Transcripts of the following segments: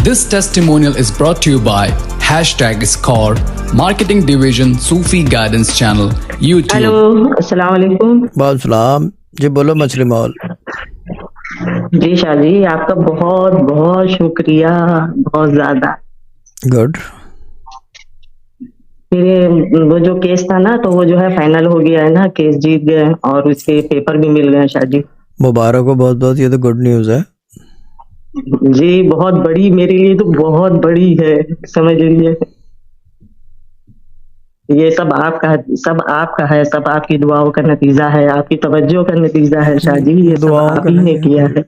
This testimonial is brought to you by #Score, Marketing Division, Sufi Guidance Channel, YouTube. Hello, अस्सलाम वालेकुम। वालेकुम सलाम जी, बोलो मछली मॉल। जी शाह जी, आपका बहुत बहुत शुक्रिया, बहुत ज्यादा। गुड। मेरे वो जो केस था ना, तो वो जो है फाइनल हो गया है ना, केस जीत गए हैं और उसके पेपर भी मिल गए हैं शाह जी। मुबारक हो बहुत बहुत, ये तो गुड न्यूज़ है। जी बहुत बड़ी, मेरे लिए तो बहुत बड़ी है, समझ लीजिए। ये सब आपका है, सब आपकी दुआओं का नतीजा है, आपकी तवज्जो का नतीजा है शाह जी। ये सब दुआओं आप का ही ने नहीं किया है।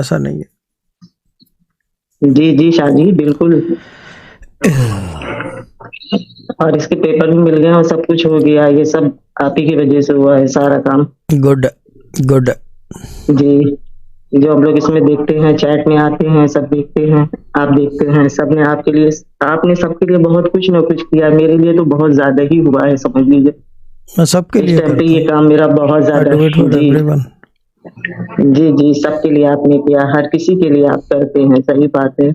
ऐसा नहीं है। जी जी शाह जी, बिल्कुल। और इसके पेपर भी मिल गए और सब कुछ हो गया। ये सब आप ही की वजह से हुआ है सारा काम। Good good. जी, जो हम लोग इसमें देखते हैं, चैट में आते हैं, सब देखते हैं, आप देखते हैं, सबने आपके लिए, आपने सबके लिए बहुत कुछ ना कुछ किया। मेरे लिए तो बहुत ज्यादा ही हुआ है, समझ लीजिए। मैं सबके इस लिए टाइम पे करता ये हूँ। काम मेरा बहुत I ज्यादा do it for ji everyone. जी जी, सबके लिए आपने किया, हर किसी के लिए आप करते हैं, सही बात है।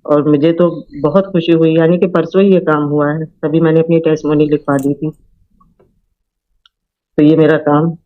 और मुझे तो बहुत खुशी हुई, यानी कि परसों ही ये काम हुआ है, तभी मैंने अपनी टेस्टिमोनी लिखवा दी थी। तो ये मेरा काम